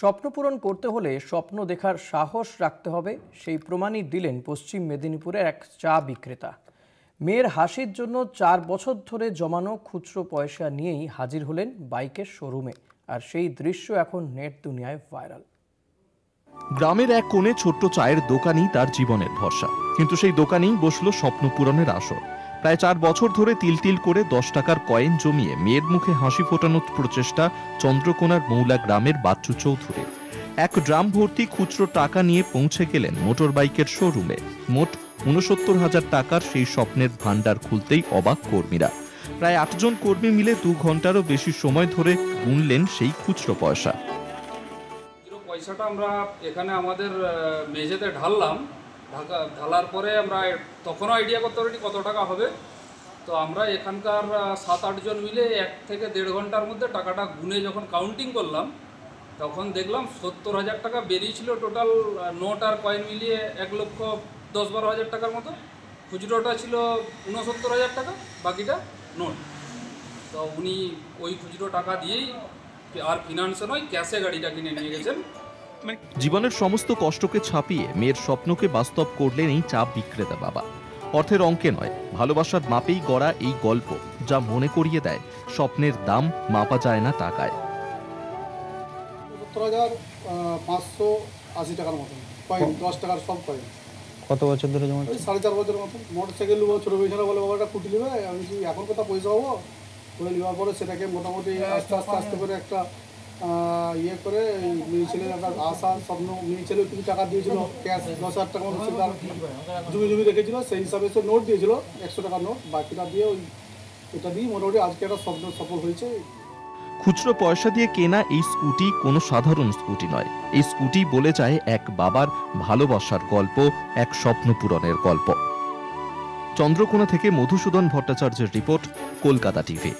স্বপ্ন পূরণ করতে হলে স্বপ্ন দেখার সাহস রাখতে হবে, সেই প্রমাণই দিলেন পশ্চিম মেদিনীপুরের এক চা বিক্রেতা। মেয়ের হাসির জন্য 4 বছর ধরে জমানো খুচরো পয়সা নিয়েই হাজির হলেন বাইকের শোরুমে, আর সেই দৃশ্য এখন নেট দুনিয়ায় ভাইরাল। গ্রামের এক কোণে ছোট্ট চায়ের দোকানই তার জীবনের ভরসা, কিন্তু সেই দোকানেই বসলো স্বপ্ন পূরণের আসর। প্রায় 4 বছর ধরে তিল তিল করে 10 টাকার কয়েন জমিয়ে মেয়ের মুখে হাসি ফোটানোর প্রচেষ্টা চন্দ্রকোনার মৌলা গ্রামের বাচ্চু চৌধুরী। এক ড্রাম ভর্তি খুচরো টাকা নিয়ে পৌঁছে গেলেন মোটর বাইকের শোরুমে। মোট 69,000 টাকার সেই স্বপ্নের ভান্ডার খুলতেই অবাক কর্মীরা। প্রায় 8 জন কর্মী মিলে 2 ঘন্টারও বেশি সময় ধরে গুনলেন সেই খুচরো পয়সা। পয়সাটা আমরা এখানে আমাদের মেঝেতে ঢাললাম, ঢালার পরে আমরা তখনও আইডিয়া করতে পারিনি কত টাকা হবে। তো আমরা এখানকার 7-8 জন মিলে 1 থেকে 1.5 ঘন্টার মধ্যে টাকাটা গুনে যখন কাউন্টিং করলাম, তখন দেখলাম 70,000 টাকা বেরিয়েছিল টোটাল নোট আর কয়েন মিলিয়ে 1,10,12,000 টাকার মতো। খুচরোটা ছিল 69,000 টাকা, বাকিটা নোট। তো উনি ওই খুচরো টাকা দিয়েই আর ফিনান্সে নয়, ক্যাশে গাড়িটা কিনে নিয়ে গেছেন। জীবনের সমস্ত কষ্টকে ছাপিয়ে মেয়ের স্বপ্নকে বাস্তব করলেন এই চা বিক্রেতা বাবা। অর্থের অঙ্কে নয়, ভালোবাসার মাপেই গড়া এই গল্প, যা মনে করিয়ে দেয় স্বপ্নের দাম মাপা যায় না টাকায়। 70,580 টাকার মতো কয়েন, 10 টাকার সব কয়েন। কত বছর ধরে জমা? 4.5 বছরের মতো। মোটরসাইকেল নেবো, ছোটো পয়সা বলে বাবাটা কুটি নেবে। আমি এখন কোথাও পয়সা হবো করে নেওয়ার পরে সেটাকে মোটামুটি আস্তে আস্তে করে একটা ইয়ে করে মেয়ে ছেলের একটা আশা স্বপ্ন, মেয়ে ছেলেও কিছু টাকা দিয়েছিল, ক্যাশ 10,000 টাকা মতো সেটা জমি রেখেছিল, সেই হিসাবে সে নোট দিয়েছিল 100 টাকার নোট। বাকিটা দিয়ে এটা দিয়ে মোটামুটি আজকে একটা স্বপ্ন সফল হয়েছে। খুচরো পয়সা দিয়ে কেনা এই স্কুটি কোনো সাধারণ স্কুটি নয়। এই স্কুটি বলে যায় এক বাবার ভালোবাসার গল্প, এক স্বপ্ন পূরণের গল্প। চন্দ্রকোনা থেকে মধুসূদন ভট্টাচার্যের রিপোর্ট, কলকাতা টিভি।